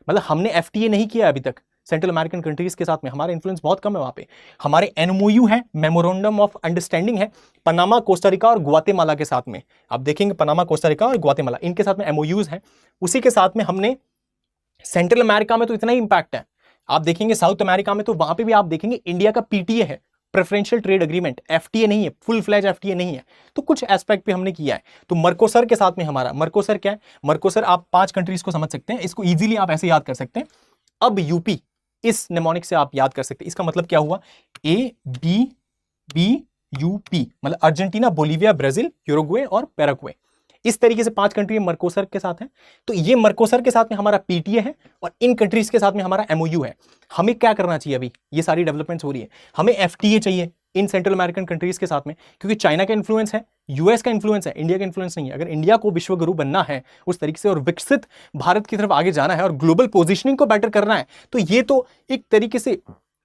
S2: मतलब हमने एफटीए नहीं किया अभी तक सेंट्रल अमेरिकन कंट्रीज के साथ में, हमारा इन्फ्लुएंस बहुत कम है वहां पे। हमारे एमओयू है, मेमोरेंडम ऑफ अंडरस्टैंडिंग है पनामा, कोस्टारिका और ग्वातेमाला के साथ में। आप देखेंगे पनामा, कोस्टारिका और ग्वातेमाला, इनके साथ में एमओयूज हैं। उसी के साथ में हमने सेंट्रल अमेरिका में तो इतना ही इंपैक्ट है, आप देखेंगे साउथ अमेरिका में तो वहां पे भी आप देखेंगे इंडिया का पीटीए है, प्रेफरेंशियल ट्रेड एग्रीमेंट, एफटीए नहीं है, फुल फ्लैज एफटीए नहीं है। तो कुछ एस्पेक्ट पे हमने किया है। तो मर्कोसर के साथ में हमारा, मर्कोसर क्या है, मर्कोसर आप 5 कंट्रीज को समझ सकते हैं, इसको इजीली आप ऐसे याद कर सकते हैं। अब यूपी इस नेमोनिक से आप याद कर सकते हैं, इसका मतलब क्या हुआ, ए बी बी यूपी, मतलब अर्जेंटीना, बोलीविया, ब्राजील, यूरुग्वे और पैराग्वे। इस तरीके से 5 कंट्री मर्कोसर के साथ हैं। तो ये मर्कोसर के साथ में हमारा पीटीए है और इन कंट्रीज के साथ में हमारा एमओयू है। हमें क्या करना चाहिए, अभी ये सारी डेवलपमेंट्स हो रही है, हमें एफटीए चाहिए इन सेंट्रल अमेरिकन कंट्रीज के साथ में, क्योंकि चाइना का इन्फ्लुएंस है, यूएस का इन्फ्लुएंस है, इंडिया का इन्फ्लुएंस नहीं है। अगर इंडिया को विश्व गुरु बनना है उस तरीके से और विकसित भारत की तरफ आगे जाना है और ग्लोबल पोजिशनिंग को बेटर करना है, तो ये तो एक तरीके से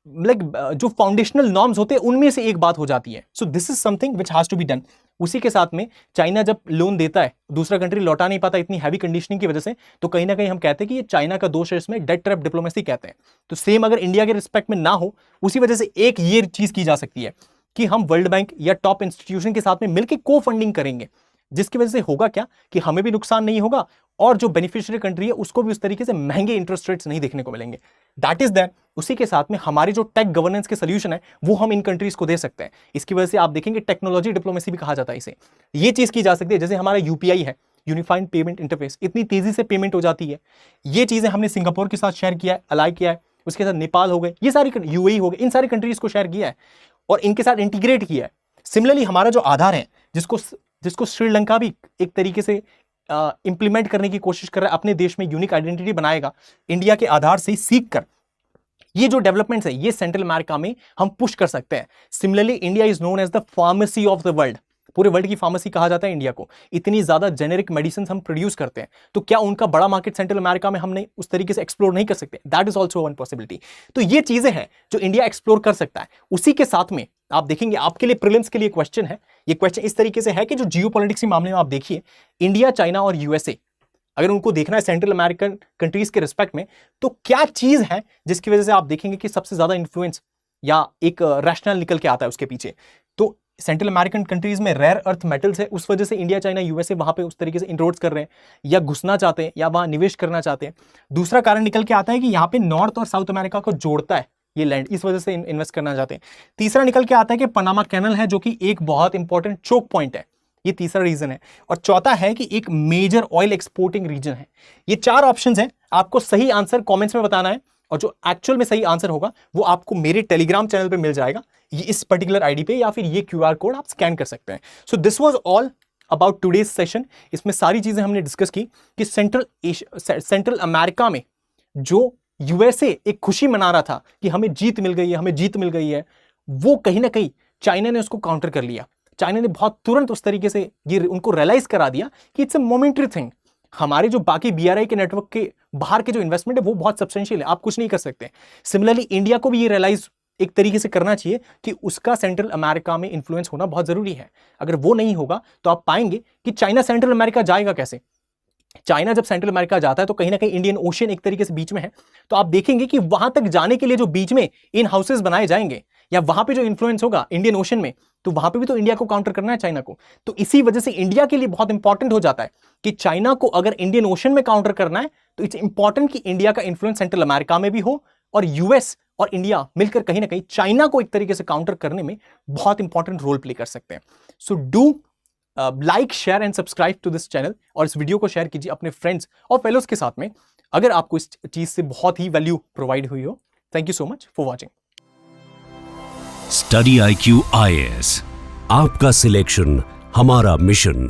S2: जो फाउंडेशनल नॉर्म्स होते हैं उनमें से एक बात हो जाती है। So this is something which has to be done. उसी के साथ में चाइना जब लोन देता है, दूसरा कंट्री लौटा नहीं पाता इतनी हैवी कंडीशनिंग की वजह से, तो कहीं ना कहीं हम कहते हैं कि ये चाइना का दोष है, इसमें डेट ट्रैप डिप्लोमेसी कहते हैं। तो सेम अगर इंडिया के रिस्पेक्ट में ना हो, उसी वजह से एक ये चीज की जा सकती है कि हम वर्ल्ड बैंक या टॉप इंस्टीट्यूशन के साथ में मिलकर को फंडिंग करेंगे, जिसकी वजह से होगा क्या कि हमें भी नुकसान नहीं होगा और जो बेनिफिशियरी कंट्री है उसको भी उस तरीके से महंगे इंटरेस्ट रेट्स नहीं देखने को मिलेंगे। That is that. उसी के साथ में हमारी जो टेक गवर्नेंस के सोल्यूशन है वो हम इन कंट्रीज को दे सकते हैं। इसकी वजह से आप देखेंगे टेक्नोलॉजी डिप्लोमेसी भी कहा जाता है इसे। ये चीज की जा सकती है, जैसे हमारा यूपीआई है, यूनिफाइड पेमेंट इंटरफेस, इतनी तेजी से पेमेंट हो जाती है। ये चीजें हमने सिंगापुर के साथ शेयर किया है, अलाई किया है, उसके साथ नेपाल हो गए, ये सारी यूएई हो गए, इन सारी कंट्रीज को शेयर किया है और इनके साथ इंटीग्रेट किया है। सिमिलरली हमारा जो आधार है, जिसको श्रीलंका भी एक तरीके से इंप्लीमेंट करने की कोशिश कर रहा है, अपने देश में यूनिक आइडेंटिटी बनाएगा इंडिया के आधार से सीख कर, ये जो डेवलपमेंट्स है ये सेंट्रल अमेरिका में हम पुश कर सकते हैं। Similarly India is known as the pharmacy of the world, पूरे वर्ल्ड की फार्मेसी कहा जाता है इंडिया को। इतनी ज्यादा जेनेरिक मेडिसिन हम प्रोड्यूस करते हैं, तो क्या उनका बड़ा मार्केट सेंट्रल अमेरिका में हमने उस तरीके से एक्सप्लोर नहीं कर सकते? That is also one possibility. तो ये चीजें हैं जो इंडिया एक्सप्लोर कर सकता है। उसी के साथ में आप देखेंगे आपके लिए प्रीलिम्स के लिए क्वेश्चन है, ये क्वेश्चन इस तरीके से है कि जो जियोपॉलिटिक्स के मामले में आप देखिए, इंडिया, चाइना और यूएसए, अगर उनको देखना है सेंट्रल अमेरिकन कंट्रीज के रिस्पेक्ट में, तो क्या चीज है जिसकी वजह से आप देखेंगे कि सबसे ज्यादा इन्फ्लुएंस या एक रैशनल निकल के आता है उसके पीछे? तो सेंट्रल अमेरिकन कंट्रीज में रेयर अर्थ मेटल्स है, उस वजह से इंडिया, चाइना, यूएसए वहां पे उस तरीके से इनरोड्स कर रहे हैं या घुसना चाहते हैं या वहां निवेश करना चाहते हैं। दूसरा कारण निकल के आता है कि यहाँ पे नॉर्थ और साउथ अमेरिका को जोड़ता है ये लैंड, इस वजह से इन्वेस्ट करना चाहते हैं। तीसरा निकल के आता है कि पनामा कैनल है, जो कि एक बहुत इंपॉर्टेंट चोक पॉइंट है, ये तीसरा रीजन है। और चौथा है कि एक मेजर ऑयल एक्सपोर्टिंग रीजन है। ये 4 ऑप्शंस हैं, आपको सही आंसर कमेंट्स में बताना है और जो एक्चुअल में सही आंसर होगा वो आपको मेरे टेलीग्राम चैनल पे मिल जाएगा, ये इस पर्टिकुलर आईडी पे, या फिर ये क्यूआर कोड आप स्कैन कर सकते हैं। So this was all about today's session. इसमें सारी चीजें हमने डिस्कस की कि सेंट्रल अमेरिका में जो यूएसए एक खुशी मना रहा था कि हमें जीत मिल गई है, हमें जीत मिल गई है, वो कहीं ना कहीं चाइना ने उसको काउंटर कर लिया। चाइना ने बहुत तुरंत उस तरीके से ये उनको रियलाइज करा दिया कि इट्स अ मोमेंटरी थिंग। हमारे जो बाकी बीआरआई के नेटवर्क के बाहर के जो इन्वेस्टमेंट है वो बहुत सब्सटेंशियल है, आप कुछ नहीं कर सकते। सिमिलरली इंडिया को भी ये रियलाइज एक तरीके से करना चाहिए कि उसका सेंट्रल अमेरिका में इन्फ्लुएंस होना बहुत जरूरी है। अगर वो नहीं होगा तो आप पाएंगे कि चाइना सेंट्रल अमेरिका जाएगा कैसे। चाइना जब सेंट्रल अमेरिका जाता है तो कहीं ना कहीं इंडियन ओशियन एक तरीके से बीच में है, तो आप देखेंगे कि वहां तक जाने के लिए जो बीच में इन हाउसेस बनाए जाएंगे या वहां पे जो इन्फ्लुएंस होगा इंडियन ओशन में, तो वहां पे भी तो इंडिया को काउंटर करना है चाइना को। तो इसी वजह से इंडिया के लिए बहुत इंपॉर्टेंट हो जाता है कि चाइना को अगर इंडियन ओशन में काउंटर करना है तो इट्स इंपॉर्टेंट कि इंडिया का इन्फ्लुएंस सेंट्रल अमेरिका में भी हो, और यूएस और इंडिया मिलकर कहीं ना कहीं चाइना को एक तरीके से काउंटर करने में बहुत इंपॉर्टेंट रोल प्ले कर सकते हैं। So do like, share and subscribe to this channel, और इस वीडियो को शेयर कीजिए अपने फ्रेंड्स और फेलोज के साथ में अगर आपको इस चीज से बहुत ही वैल्यू प्रोवाइड हुई हो। Thank you so much for watching.
S1: Study IQ IAS, आपका सिलेक्शन हमारा मिशन।